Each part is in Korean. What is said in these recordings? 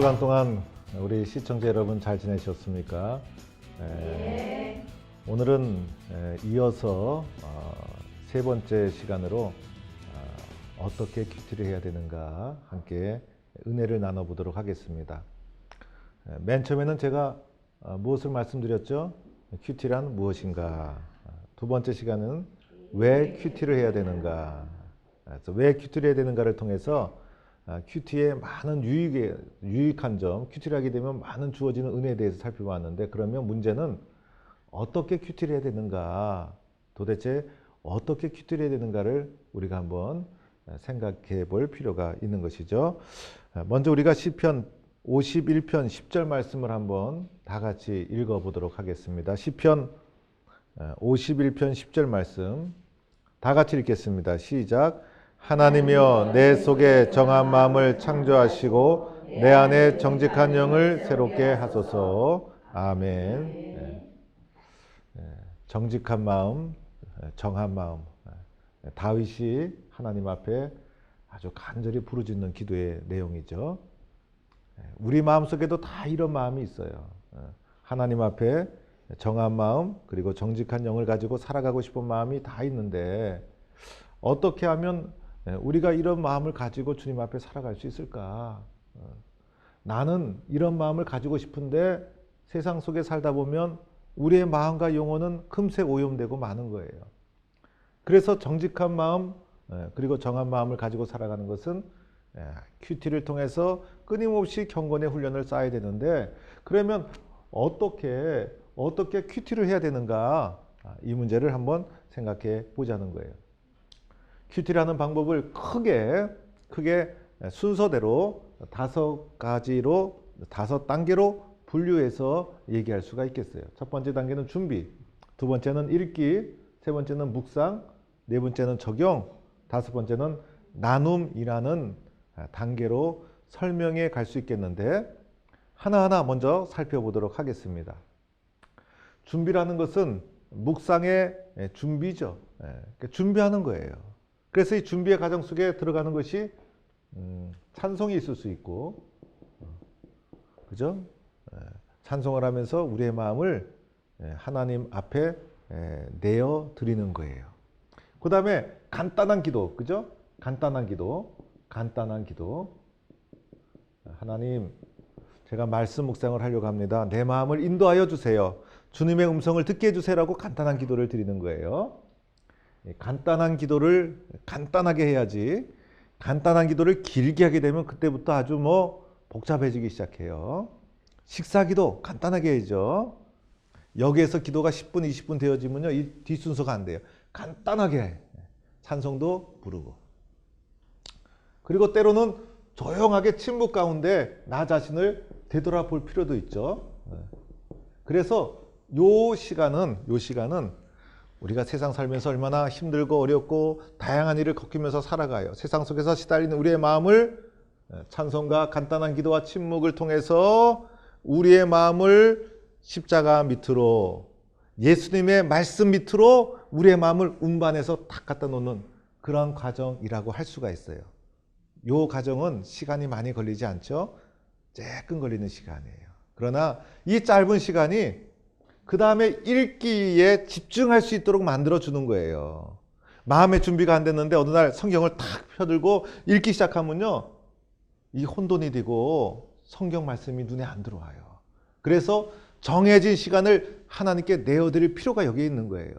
주간 동안 우리 시청자 여러분 잘 지내셨습니까? 네. 오늘은 이어서 세 번째 시간으로 어떻게 큐티를 해야 되는가 함께 은혜를 나눠보도록 하겠습니다. 맨 처음에는 제가 무엇을 말씀드렸죠? 큐티란 무엇인가? 두 번째 시간은 왜 큐티를 해야 되는가? 그래서 왜 큐티를 해야 되는가를 통해서 큐티의 많은 유익한 점, 큐티를 하게 되면 많은 주어지는 은혜에 대해서 살펴봤는데, 그러면 문제는 어떻게 큐티를 해야 되는가, 도대체 어떻게 큐티를 해야 되는가를 우리가 한번 생각해 볼 필요가 있는 것이죠. 먼저 우리가 시편 51편 10절 말씀을 한번 다 같이 읽어보도록 하겠습니다. 시편 51편 10절 말씀 다 같이 읽겠습니다. 시작. 하나님이여 내 속에 정한 마음을 창조하시고 내 안에 정직한 영을 새롭게 하소서. 아멘. 정직한 마음, 정한 마음. 다윗이 하나님 앞에 아주 간절히 부르짖는 기도의 내용이죠. 우리 마음속에도 다 이런 마음이 있어요. 하나님 앞에 정한 마음, 그리고 정직한 영을 가지고 살아가고 싶은 마음이 다 있는데, 어떻게 하면 우리가 이런 마음을 가지고 주님 앞에 살아갈 수 있을까? 나는 이런 마음을 가지고 싶은데 세상 속에 살다 보면 우리의 마음과 영혼은 금세 오염되고 마는 거예요. 그래서 정직한 마음, 그리고 정한 마음을 가지고 살아가는 것은 큐티를 통해서 끊임없이 경건의 훈련을 쌓아야 되는데, 그러면 어떻게 큐티를 해야 되는가? 이 문제를 한번 생각해 보자는 거예요. 큐티를 하는 방법을 크게 순서대로 5단계로 분류해서 얘기할 수가 있겠어요. 첫 번째 단계는 준비, 두 번째는 읽기, 세 번째는 묵상, 네 번째는 적용, 다섯 번째는 나눔이라는 단계로 설명해 갈 수 있겠는데, 하나하나 먼저 살펴보도록 하겠습니다. 준비라는 것은 묵상의 준비죠. 준비하는 거예요. 그래서 이 준비의 과정 속에 들어가는 것이 찬송이 있을 수 있고, 그죠? 찬송을 하면서 우리의 마음을 하나님 앞에 내어 드리는 거예요. 그 다음에 간단한 기도, 그죠? 간단한 기도. 하나님, 제가 말씀 묵상을 하려고 합니다. 내 마음을 인도하여 주세요. 주님의 음성을 듣게 해주세요라고 간단한 기도를 드리는 거예요. 간단한 기도를 간단하게 해야지, 간단한 기도를 길게 하게 되면 그때부터 아주 복잡해지기 시작해요. 식사기도 간단하게 해야죠. 여기에서 기도가 10분, 20분 되어지면요, 이 뒷순서가 안 돼요. 간단하게 찬송도 부르고, 그리고 때로는 조용하게 침묵 가운데 나 자신을 되돌아볼 필요도 있죠. 그래서 요 시간은 우리가 세상 살면서 얼마나 힘들고 어렵고 다양한 일을 겪으면서 살아가요. 세상 속에서 시달리는 우리의 마음을 찬송과 간단한 기도와 침묵을 통해서 우리의 마음을 십자가 밑으로, 예수님의 말씀 밑으로 우리의 마음을 운반해서 탁 갖다 놓는 그런 과정이라고 할 수가 있어요. 이 과정은 시간이 많이 걸리지 않죠? 조금 걸리는 시간이에요. 그러나 이 짧은 시간이 그 다음에 읽기에 집중할 수 있도록 만들어주는 거예요. 마음의 준비가 안 됐는데 어느 날 성경을 탁 펴들고 읽기 시작하면요, 이 혼돈이 되고 성경 말씀이 눈에 안 들어와요. 그래서 정해진 시간을 하나님께 내어드릴 필요가 여기에 있는 거예요.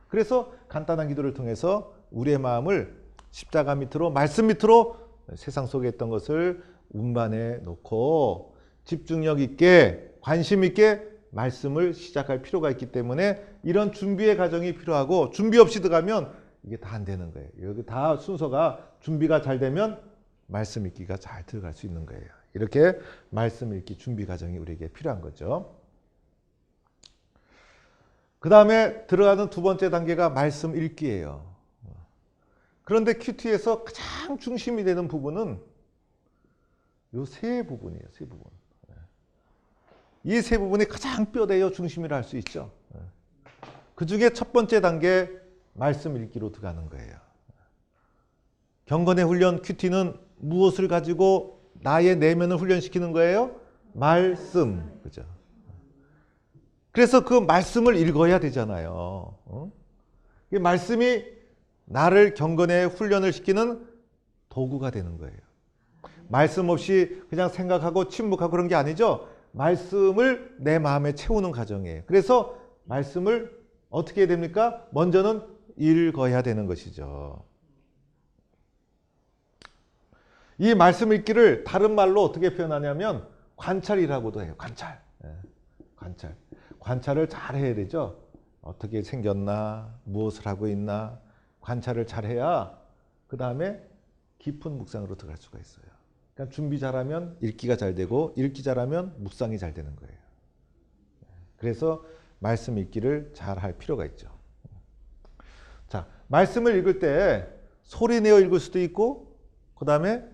그래서 간단한 기도를 통해서 우리의 마음을 십자가 밑으로, 말씀 밑으로 세상 속에 있던 것을 운반해 놓고 집중력 있게, 관심 있게 말씀을 시작할 필요가 있기 때문에 이런 준비의 과정이 필요하고, 준비 없이 들어가면 이게 다 안 되는 거예요. 여기 다 순서가 준비가 잘 되면 말씀 읽기가 잘 들어갈 수 있는 거예요. 이렇게 말씀 읽기 준비 과정이 우리에게 필요한 거죠. 그 다음에 들어가는 두 번째 단계가 말씀 읽기예요. 그런데 큐티에서 가장 중심이 되는 부분은 요 세 부분이에요. 세 부분. 이 세 부분이 가장 뼈대요 중심이라 할 수 있죠. 그 중에 첫 번째 단계 말씀 읽기로 들어가는 거예요. 경건의 훈련 큐티는 무엇을 가지고 나의 내면을 훈련시키는 거예요? 말씀. 그죠? 그래서 그 말씀을 읽어야 되잖아요. 이 말씀이 나를 경건에 훈련을 시키는 도구가 되는 거예요. 말씀 없이 그냥 생각하고 침묵하고 그런 게 아니죠. 말씀을 내 마음에 채우는 과정이에요. 그래서 말씀을 어떻게 해야 됩니까? 먼저는 읽어야 되는 것이죠. 이 말씀 읽기를 다른 말로 어떻게 표현하냐면 관찰이라고도 해요. 관찰. 관찰. 관찰을 잘 해야 되죠. 어떻게 생겼나, 무엇을 하고 있나, 관찰을 잘 해야 그 다음에 깊은 묵상으로 들어갈 수가 있어요. 그러니까 준비 잘하면 읽기가 잘 되고, 읽기 잘하면 묵상이 잘 되는 거예요. 그래서 말씀 읽기를 잘 할 필요가 있죠. 자, 말씀을 읽을 때 소리 내어 읽을 수도 있고, 그 다음에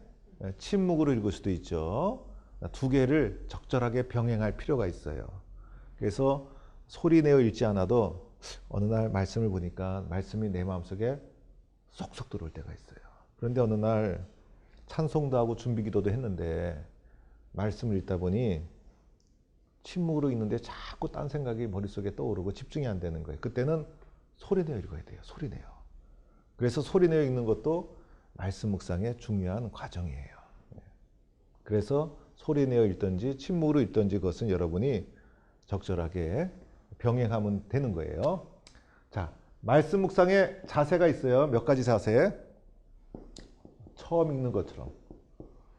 침묵으로 읽을 수도 있죠. 두 개를 적절하게 병행할 필요가 있어요. 그래서 소리 내어 읽지 않아도 어느 날 말씀을 보니까 말씀이 내 마음속에 쏙쏙 들어올 때가 있어요. 그런데 어느 날 찬송도 하고 준비기도도 했는데 말씀을 읽다 보니 침묵으로 읽는데 자꾸 딴 생각이 머릿속에 떠오르고 집중이 안 되는 거예요. 그때는 소리 내어 읽어야 돼요. 소리 내어. 그래서 소리 내어 읽는 것도 말씀 묵상의 중요한 과정이에요. 그래서 소리 내어 읽든지 침묵으로 읽든지 그것은 여러분이 적절하게 병행하면 되는 거예요. 자, 말씀 묵상의 자세가 있어요. 몇 가지 자세. 처음 읽는 것처럼.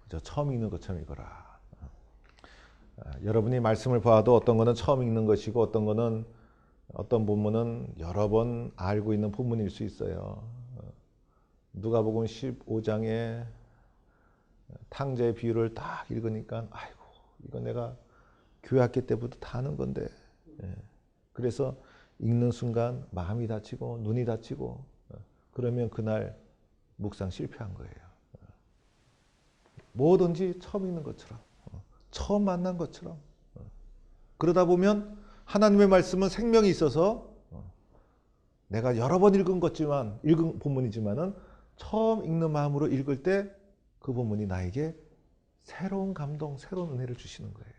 그죠? 처음 읽는 것처럼 읽어라. 여러분이 말씀을 봐도 어떤 거는 처음 읽는 것이고 어떤 거는 어떤 본문은 여러 번 알고 있는 본문일 수 있어요. 누가복음 15장에 탕자의 비유를 딱 읽으니까 아이고 이거 내가 교회 학기 때부터 다 아는 건데. 그래서 읽는 순간 마음이 다치고 눈이 다치고 그러면 그날 묵상 실패한 거예요. 뭐든지 처음 읽는 것처럼 처음 만난 것처럼 그러다 보면 하나님의 말씀은 생명이 있어서 내가 여러 번 읽은 본문이지만은 처음 읽는 마음으로 읽을 때 그 본문이 나에게 새로운 감동, 새로운 은혜를 주시는 거예요.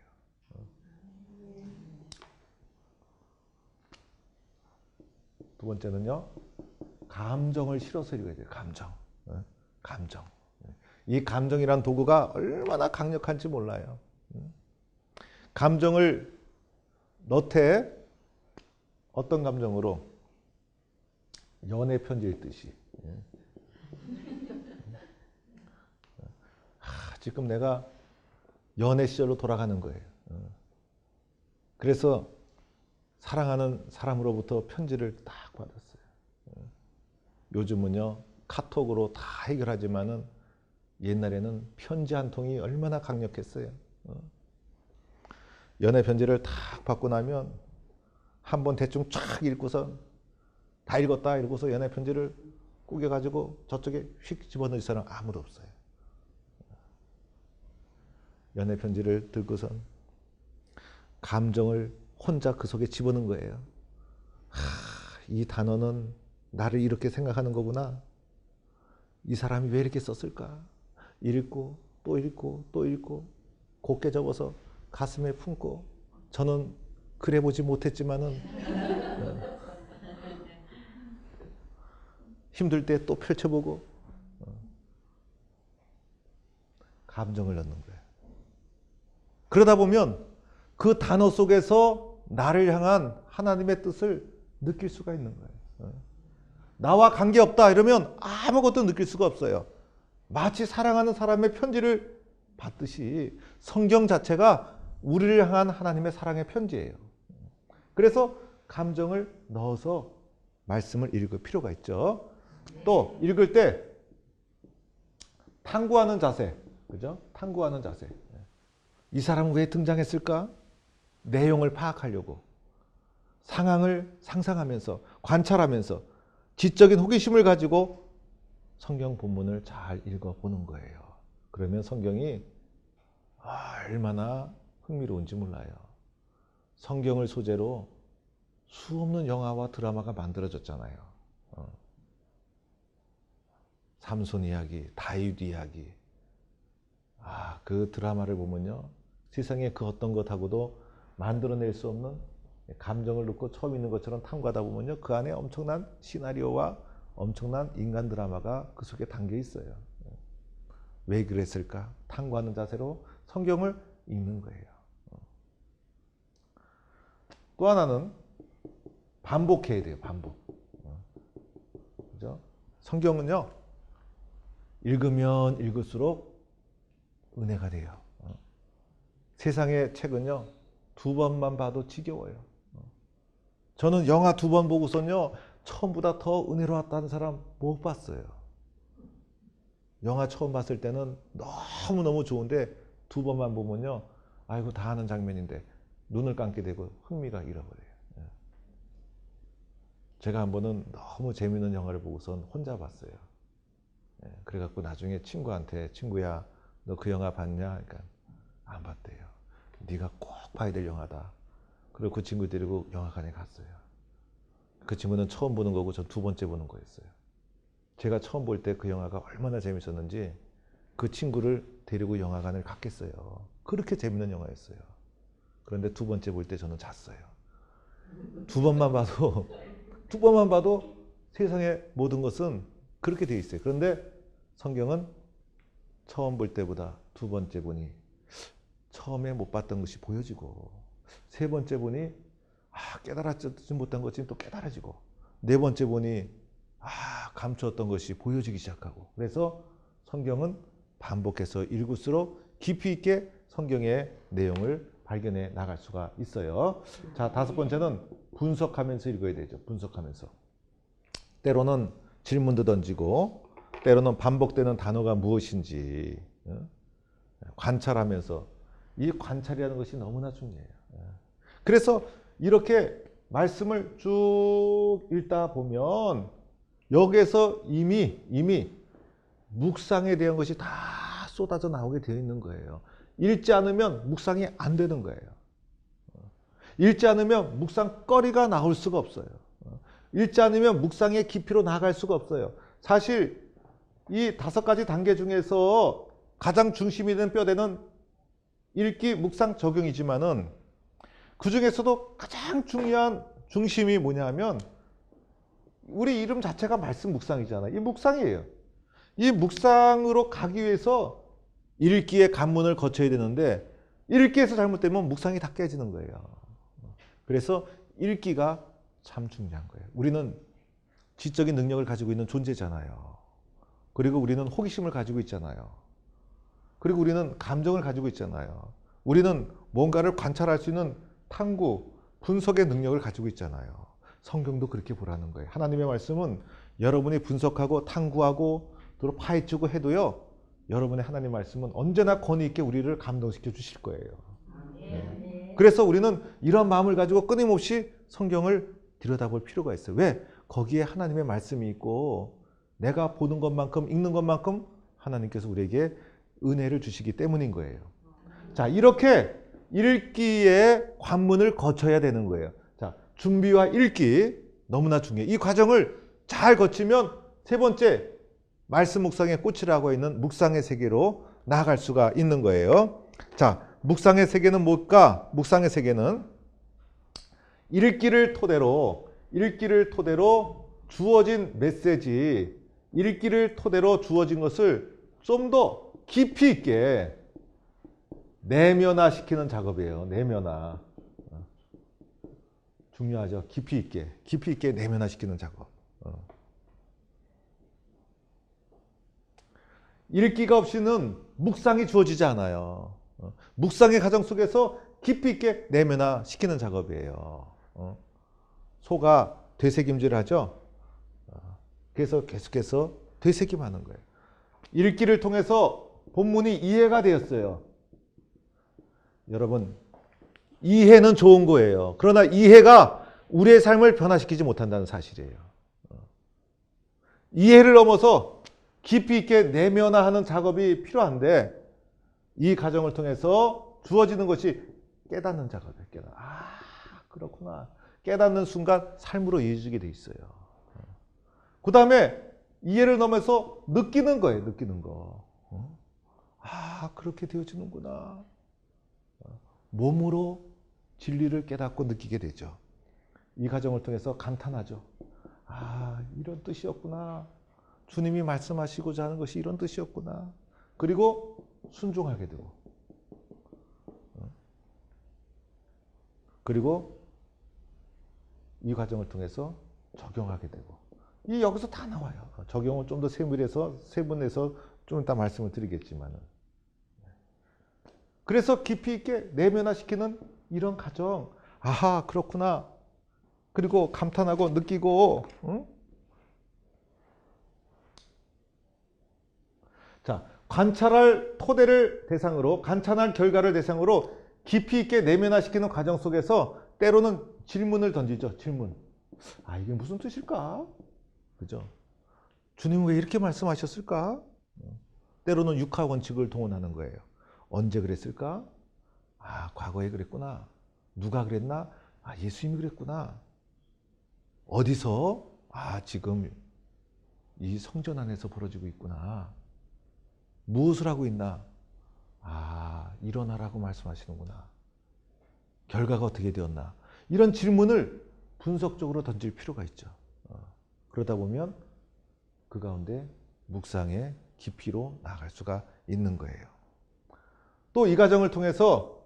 두 번째는요, 감정을 실어서 읽어야 돼요. 감정. 감정. 이 감정이란 도구가 얼마나 강력한지 몰라요. 감정을 너태 어떤 감정으로? 연애 편지 읽듯이. 지금 내가 연애 시절로 돌아가는 거예요. 그래서 사랑하는 사람으로부터 편지를 딱 받았어요. 요즘은요, 카톡으로 다 해결하지만은 옛날에는 편지 한 통이 얼마나 강력했어요. 연애 편지를 딱 받고 나면 한번 대충 쫙 읽고서 다 읽었다 이러고서 연애 편지를 꾸겨가지고 저쪽에 휙 집어넣을 사람 아무도 없어요. 연애 편지를 들고선 감정을 혼자 그 속에 집어넣은 거예요. 이 단어는 나를 이렇게 생각하는 거구나. 이 사람이 왜 이렇게 썼을까? 읽고 또 읽고 또 읽고 곱게 접어서 가슴에 품고 저는 그래 보지 못했지만은 힘들 때 또 펼쳐보고 감정을 넣는 거예요. 그러다 보면 그 단어 속에서 나를 향한 하나님의 뜻을 느낄 수가 있는 거예요. 나와 관계없다 이러면 아무것도 느낄 수가 없어요. 마치 사랑하는 사람의 편지를 받듯이 성경 자체가 우리를 향한 하나님의 사랑의 편지예요. 그래서 감정을 넣어서 말씀을 읽을 필요가 있죠. 또 읽을 때 탐구하는 자세, 그죠? 탐구하는 자세. 이 사람은 왜 등장했을까? 내용을 파악하려고 상황을 상상하면서 관찰하면서 지적인 호기심을 가지고 성경 본문을 잘 읽어보는 거예요. 그러면 성경이 얼마나 흥미로운지 몰라요. 성경을 소재로 수없는 영화와 드라마가 만들어졌잖아요. 삼손 이야기, 다윗 이야기, 그 드라마를 보면요. 세상에 그 어떤 것하고도 만들어낼 수 없는 감정을 넣고 처음 있는 것처럼 탐구하다 보면요. 그 안에 엄청난 시나리오와 엄청난 인간 드라마가 그 속에 담겨 있어요. 왜 그랬을까? 탐구하는 자세로 성경을 읽는 거예요. 또 하나는 반복해야 돼요. 반복. 그죠? 성경은요. 읽으면 읽을수록 은혜가 돼요. 세상의 책은요. 2번만 봐도 지겨워요. 저는 영화 2번 보고서는요. 처음보다 더 은혜로웠다는 사람 못 봤어요. 영화 처음 봤을 때는 너무너무 좋은데 2번만 보면요. 아이고 다 아는 장면인데 눈을 감게 되고 흥미가 잃어버려요. 제가 한 번은 너무 재미있는 영화를 보고선 혼자 봤어요. 그래갖고 나중에 친구한테 친구야 너 그 영화 봤냐? 그러니까 안 봤대요. 네가 꼭 봐야 될 영화다. 그리고 그 친구 데리고 영화관에 갔어요. 그 친구는 처음 보는 거고 전 2번째 보는 거였어요. 제가 처음 볼 때 그 영화가 얼마나 재밌었는지 그 친구를 데리고 영화관을 갔겠어요. 그렇게 재밌는 영화였어요. 그런데 2번째 볼 때 저는 잤어요. 2번만 봐도 2번만 봐도 세상의 모든 것은 그렇게 되어 있어요. 그런데 성경은 처음 볼 때보다 2번째 보니 처음에 못 봤던 것이 보여지고 3번째 보니 깨달았지 못한 것이 또 깨달아지고 4번째 보니 감추었던 것이 보여지기 시작하고 그래서 성경은 반복해서 읽을수록 깊이 있게 성경의 내용을 발견해 나갈 수가 있어요. 자, 5번째는 분석하면서 읽어야 되죠. 분석하면서. 때로는 질문도 던지고 때로는 반복되는 단어가 무엇인지 관찰하면서 이 관찰이라는 것이 너무나 중요해요. 그래서 이렇게 말씀을 쭉 읽다 보면 여기에서 이미 묵상에 대한 것이 다 쏟아져 나오게 되어 있는 거예요. 읽지 않으면 묵상이 안 되는 거예요. 읽지 않으면 묵상거리가 나올 수가 없어요. 읽지 않으면 묵상의 깊이로 나아갈 수가 없어요. 사실 이 5가지 단계 중에서 가장 중심이 되는 뼈대는 읽기, 묵상, 적용이지만은 그 중에서도 가장 중요한 중심이 뭐냐면 우리 이름 자체가 말씀 묵상이잖아요. 이 묵상이에요. 이 묵상으로 가기 위해서 읽기의 관문을 거쳐야 되는데 읽기에서 잘못되면 묵상이 다 깨지는 거예요. 그래서 읽기가 참 중요한 거예요. 우리는 지적인 능력을 가지고 있는 존재잖아요. 그리고 우리는 호기심을 가지고 있잖아요. 그리고 우리는 감정을 가지고 있잖아요. 우리는 뭔가를 관찰할 수 있는 탐구, 분석의 능력을 가지고 있잖아요. 성경도 그렇게 보라는 거예요. 하나님의 말씀은 여러분이 분석하고 탐구하고 또 파헤치고 해도요. 여러분의 하나님 말씀은 언제나 권위 있게 우리를 감동시켜 주실 거예요. 네. 그래서 우리는 이런 마음을 가지고 끊임없이 성경을 들여다볼 필요가 있어요. 왜? 거기에 하나님의 말씀이 있고 내가 보는 것만큼 읽는 것만큼 하나님께서 우리에게 은혜를 주시기 때문인 거예요. 자, 이렇게 읽기의 관문을 거쳐야 되는 거예요. 자, 준비와 읽기 너무나 중요해요. 이 과정을 잘 거치면 3번째 말씀 묵상의 꽃이라고 있는 묵상의 세계로 나아갈 수가 있는 거예요. 자, 묵상의 세계는 뭘까? 묵상의 세계는 읽기를 토대로 주어진 메시지, 읽기를 토대로 주어진 것을 좀 더 깊이 있게 내면화시키는 작업이에요. 내면화. 중요하죠. 깊이 있게 내면화시키는 작업. 읽기가 없이는 묵상이 주어지지 않아요. 묵상의 과정 속에서 깊이 있게 내면화시키는 작업이에요. 소가 되새김질을 하죠. 그래서 계속해서 되새김하는 거예요. 읽기를 통해서 본문이 이해가 되었어요. 여러분, 이해는 좋은 거예요. 그러나 이해가 우리의 삶을 변화시키지 못한다는 사실이에요. 이해를 넘어서 깊이 있게 내면화하는 작업이 필요한데 이 과정을 통해서 주어지는 것이 깨닫는 작업이에요. 그렇구나. 깨닫는 순간 삶으로 이어지게 돼 있어요. 그 다음에 이해를 넘어서 느끼는 거예요. 느끼는 거. 아, 그렇게 되어지는구나. 몸으로 진리를 깨닫고 느끼게 되죠. 이 과정을 통해서 감탄하죠. 아, 이런 뜻이었구나. 주님이 말씀하시고자 하는 것이 이런 뜻이었구나. 그리고 순종하게 되고, 그리고 이 과정을 통해서 적용하게 되고, 이 여기서 다 나와요. 적용은 좀 더 세분해서 좀 이따 말씀을 드리겠지만은. 그래서 깊이 있게 내면화시키는 이런 과정. 아하, 그렇구나. 그리고 감탄하고 느끼고, 응? 자, 관찰할 토대를 대상으로, 관찰할 결과를 대상으로 깊이 있게 내면화시키는 과정 속에서 때로는 질문을 던지죠. 질문. 아, 이게 무슨 뜻일까? 그죠? 주님은 왜 이렇게 말씀하셨을까? 때로는 육하 원칙을 동원하는 거예요. 언제 그랬을까? 아, 과거에 그랬구나. 누가 그랬나? 아, 예수님이 그랬구나. 어디서? 아, 지금 이 성전 안에서 벌어지고 있구나. 무엇을 하고 있나? 아, 일어나라고 말씀하시는구나. 결과가 어떻게 되었나? 이런 질문을 분석적으로 던질 필요가 있죠. 그러다 보면 그 가운데 묵상의 깊이로 나아갈 수가 있는 거예요. 또 이 과정을 통해서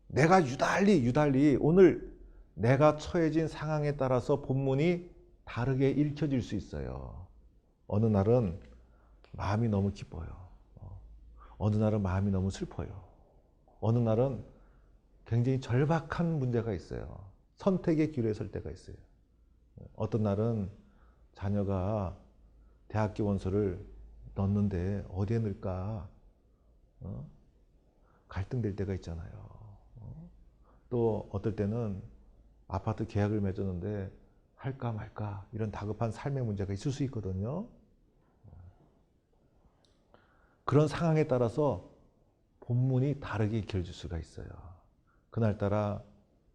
내가 유달리 오늘 내가 처해진 상황에 따라서 본문이 다르게 읽혀질 수 있어요. 어느 날은 마음이 너무 기뻐요. 어느 날은 마음이 너무 슬퍼요. 어느 날은 굉장히 절박한 문제가 있어요. 선택의 기로에 설 때가 있어요. 어떤 날은 자녀가 대학교 원서를 넣는데 어디에 넣을까? 갈등될 때가 있잖아요. 또 어떨 때는 아파트 계약을 맺었는데 할까 말까 이런 다급한 삶의 문제가 있을 수 있거든요. 그런 상황에 따라서 본문이 다르게 읽혀질 수가 있어요. 그날따라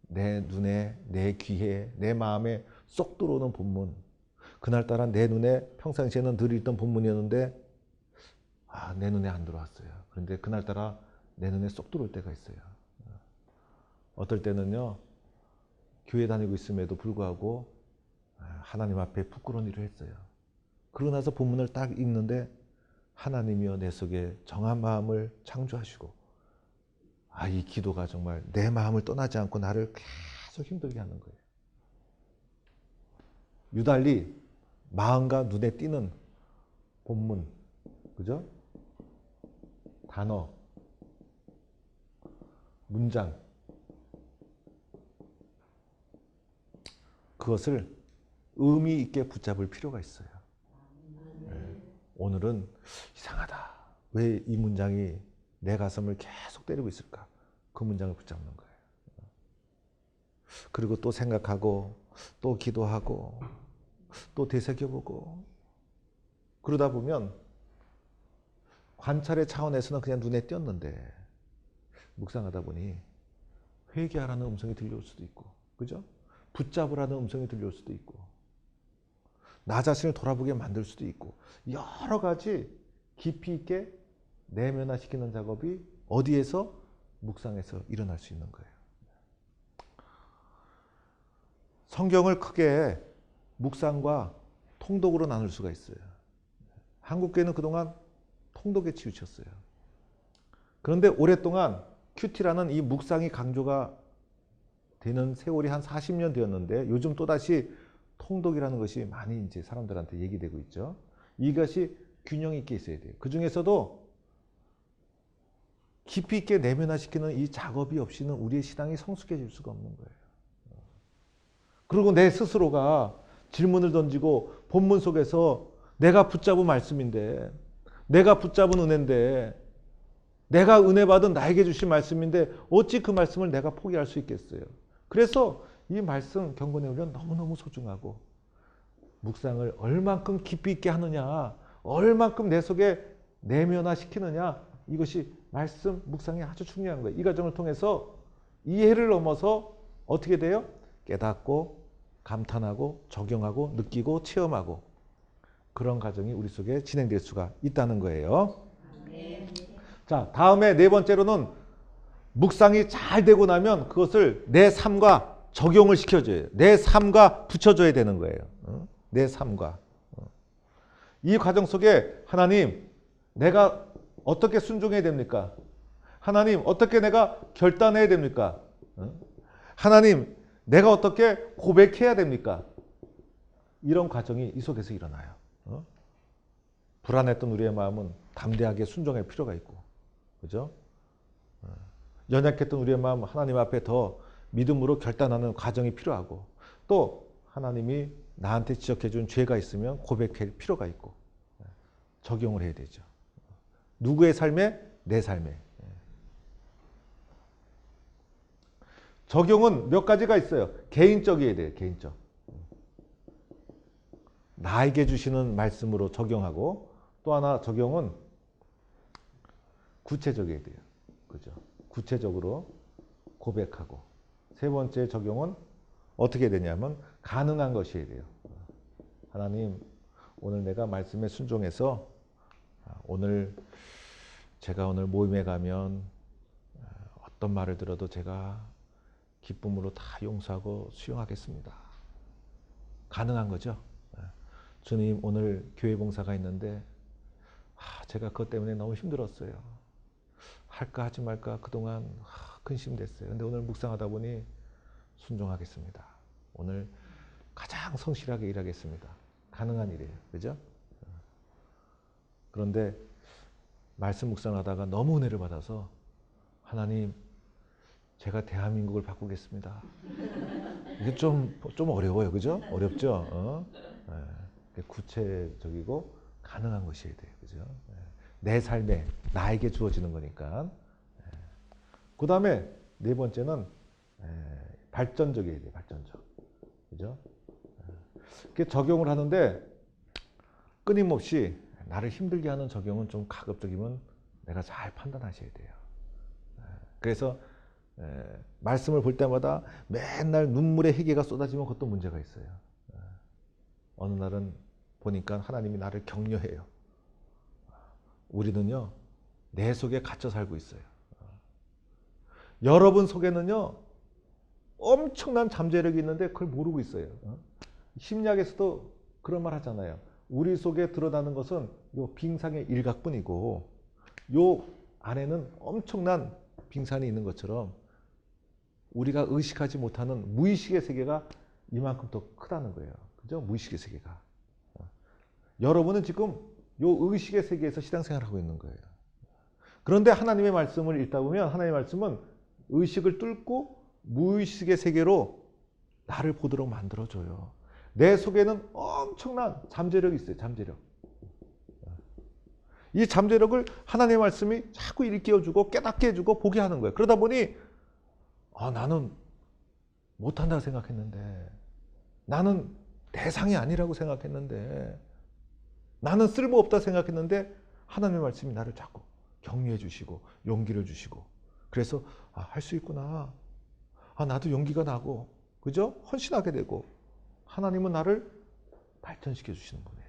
내 눈에, 내 귀에, 내 마음에 쏙 들어오는 본문, 그날따라 내 눈에 평상시에는 늘 읽던 본문이었는데 아, 내 눈에 안 들어왔어요. 그런데 그날따라 내 눈에 쏙 들어올 때가 있어요. 어떨 때는요, 교회 다니고 있음에도 불구하고 하나님 앞에 부끄러운 일을 했어요. 그러고 나서 본문을 딱 읽는데 하나님이여 내 속에 정한 마음을 창조하시고 아, 이 기도가 정말 내 마음을 떠나지 않고 나를 계속 힘들게 하는 거예요. 유달리 마음과 눈에 띄는 본문, 그죠? 단어, 문장, 그것을 의미 있게 붙잡을 필요가 있어요. 오늘은 이상하다. 왜 이 문장이 내 가슴을 계속 때리고 있을까? 그 문장을 붙잡는 거예요. 그리고 또 생각하고 또 기도하고 또 되새겨보고 그러다 보면 관찰의 차원에서는 그냥 눈에 띄었는데 묵상하다 보니 회개하라는 음성이 들려올 수도 있고, 그죠? 붙잡으라는 음성이 들려올 수도 있고, 나 자신을 돌아보게 만들 수도 있고, 여러 가지 깊이 있게 내면화시키는 작업이 어디에서? 묵상에서 일어날 수 있는 거예요. 성경을 크게 묵상과 통독으로 나눌 수가 있어요. 한국교회는 그동안 통독에 치우쳤어요. 그런데 오랫동안 큐티라는 이 묵상이 강조가 되는 세월이 한 40년 되었는데 요즘 또다시 통독이라는 것이 많이 이제 사람들한테 얘기되고 있죠. 이것이 균형 있게 있어야 돼요. 그 중에서도 깊이 있게 내면화시키는 이 작업이 없이는 우리의 신앙이 성숙해질 수가 없는 거예요. 그리고 내 스스로가 질문을 던지고 본문 속에서 내가 붙잡은 말씀인데, 내가 붙잡은 은혜인데, 내가 은혜 받은 나에게 주신 말씀인데 어찌 그 말씀을 내가 포기할 수 있겠어요. 그래서 이 말씀 경건의 훈련 너무너무 소중하고 묵상을 얼만큼 깊이 있게 하느냐, 얼만큼 내 속에 내면화시키느냐, 이것이 말씀 묵상이 아주 중요한 거예요. 이 과정을 통해서 이해를 넘어서 어떻게 돼요? 깨닫고 감탄하고 적용하고 느끼고 체험하고 그런 과정이 우리 속에 진행될 수가 있다는 거예요. 자, 다음에 네 번째로는 묵상이 잘 되고 나면 그것을 내 삶과 적용을 시켜줘요. 내 삶과 붙여줘야 되는 거예요. 내 삶과. 이 과정 속에 하나님, 내가 어떻게 순종해야 됩니까? 하나님, 어떻게 내가 결단해야 됩니까? 하나님, 내가 어떻게 고백해야 됩니까? 이런 과정이 이 속에서 일어나요. 불안했던 우리의 마음은 담대하게 순종할 필요가 있고, 그죠? 연약했던 우리의 마음 하나님 앞에 더 믿음으로 결단하는 과정이 필요하고, 또 하나님이 나한테 지적해 준 죄가 있으면 고백할 필요가 있고, 적용을 해야 되죠. 누구의 삶에? 내 삶에. 적용은 몇 가지가 있어요. 개인적이어야 돼요. 개인적. 나에게 주시는 말씀으로 적용하고, 또 하나 적용은 구체적이어야 돼요. 그죠? 구체적으로 고백하고. 세 번째 적용은 어떻게 되냐면 가능한 것이어야 돼요. 하나님, 오늘 내가 말씀에 순종해서 오늘 제가 오늘 모임에 가면 어떤 말을 들어도 제가 기쁨으로 다 용서하고 수용하겠습니다. 가능한 거죠. 주님, 오늘 교회 봉사가 있는데 제가 그것 때문에 너무 힘들었어요. 할까 하지 말까 그동안 근심됐어요. 근데 오늘 묵상하다 보니 순종하겠습니다. 오늘 가장 성실하게 일하겠습니다. 가능한 일이에요. 그죠? 그런데 말씀 묵상하다가 너무 은혜를 받아서 하나님, 제가 대한민국을 바꾸겠습니다. 이게 좀 어려워요. 그죠? 어렵죠? 구체적이고 가능한 것이어야 돼요. 그죠? 내 삶에 나에게 주어지는 거니까. 그 다음에 네 번째는 발전적이어야 돼요. 발전적. 그죠? 이렇게 적용을 하는데 끊임없이 나를 힘들게 하는 적용은 좀 가급적이면 내가 잘 판단하셔야 돼요. 그래서 말씀을 볼 때마다 맨날 눈물의 희게가 쏟아지면 그것도 문제가 있어요. 어느 날은 보니까 하나님이 나를 격려해요. 우리는요, 내 속에 갇혀 살고 있어요. 여러분 속에는요, 엄청난 잠재력이 있는데 그걸 모르고 있어요. 심리학에서도 그런 말 하잖아요. 우리 속에 드러나는 것은 요 빙상의 일각뿐이고 요 안에는 엄청난 빙산이 있는 것처럼 우리가 의식하지 못하는 무의식의 세계가 이만큼 더 크다는 거예요. 그죠? 무의식의 세계가. 여러분은 지금 요 의식의 세계에서 신앙생활을 하고 있는 거예요. 그런데 하나님의 말씀을 읽다 보면 하나님의 말씀은 의식을 뚫고 무의식의 세계로 나를 보도록 만들어줘요. 내 속에는 엄청난 잠재력이 있어요. 잠재력. 이 잠재력을 하나님의 말씀이 자꾸 일깨워주고 깨닫게 해주고 보게 하는 거예요. 그러다 보니 나는 못한다고 생각했는데, 나는 대상이 아니라고 생각했는데, 나는 쓸모없다 생각했는데 하나님의 말씀이 나를 자꾸 격려해 주시고 용기를 주시고, 그래서 할 수 있구나. 나도 용기가 나고, 그죠? 헌신하게 되고, 하나님은 나를 발전시켜 주시는 분이에요.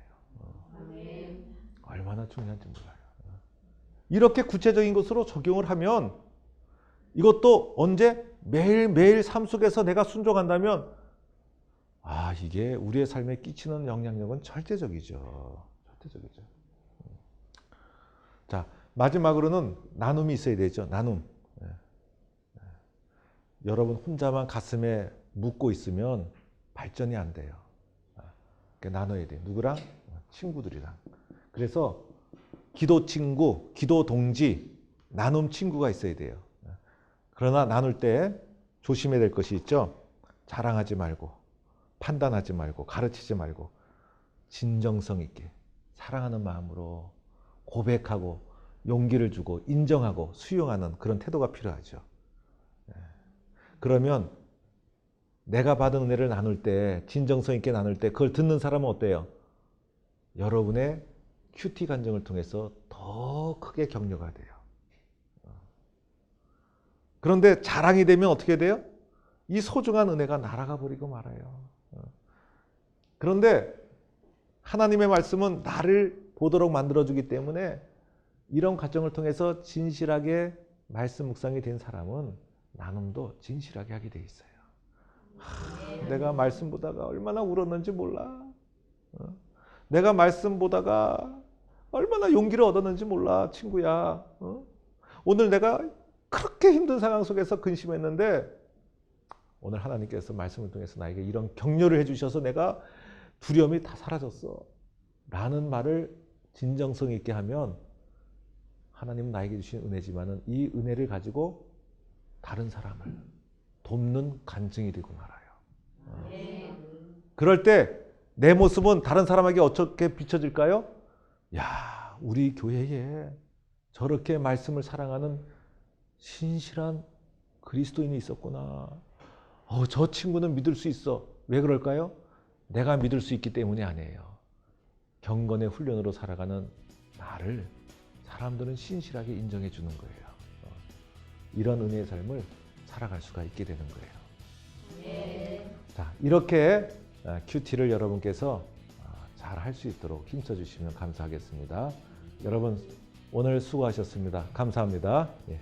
얼마나 중요한지 몰라요. 이렇게 구체적인 것으로 적용을 하면, 이것도 언제? 매일매일 삶 속에서 내가 순종한다면 이게 우리의 삶에 끼치는 영향력은 절대적이죠. 절대적이죠. 자, 마지막으로는 나눔이 있어야 되죠. 나눔. 여러분 혼자만 가슴에 묻고 있으면 발전이 안 돼요. 나눠야 돼요. 누구랑? 친구들이랑. 그래서 기도 친구, 기도 동지, 나눔 친구가 있어야 돼요. 그러나 나눌 때 조심해야 될 것이 있죠. 자랑하지 말고, 판단하지 말고, 가르치지 말고, 진정성 있게 사랑하는 마음으로 고백하고 용기를 주고 인정하고 수용하는 그런 태도가 필요하죠. 그러면 내가 받은 은혜를 나눌 때, 진정성 있게 나눌 때 그걸 듣는 사람은 어때요? 여러분의 큐티 감정을 통해서 더 크게 격려가 돼요. 그런데 자랑이 되면 어떻게 돼요? 이 소중한 은혜가 날아가 버리고 말아요. 그런데 하나님의 말씀은 나를 보도록 만들어주기 때문에 이런 과정을 통해서 진실하게 말씀 묵상이 된 사람은 나눔도 진실하게 하게 돼 있어요. 내가 말씀 보다가 얼마나 울었는지 몰라. 내가 말씀 보다가 얼마나 용기를 얻었는지 몰라, 친구야. 오늘 내가 그렇게 힘든 상황 속에서 근심했는데 오늘 하나님께서 말씀을 통해서 나에게 이런 격려를 해주셔서 내가 두려움이 다 사라졌어 라는 말을 진정성 있게 하면 하나님은 나에게 주신 은혜지만은 이 은혜를 가지고 다른 사람을 돕는 간증이 되고 말아요. 그럴 때 내 모습은 다른 사람에게 어떻게 비춰질까요? 야, 우리 교회에 저렇게 말씀을 사랑하는 신실한 그리스도인이 있었구나. 저 친구는 믿을 수 있어. 왜 그럴까요? 내가 믿을 수 있기 때문이 아니에요. 경건의 훈련으로 살아가는 나를 사람들은 신실하게 인정해 주는 거예요. 이런 은혜의 삶을 살아갈 수가 있게 되는 거예요. 자, 이렇게 큐티를 여러분께서 잘 할 수 있도록 힘써 주시면 감사하겠습니다. 여러분 오늘 수고하셨습니다. 감사합니다. 예.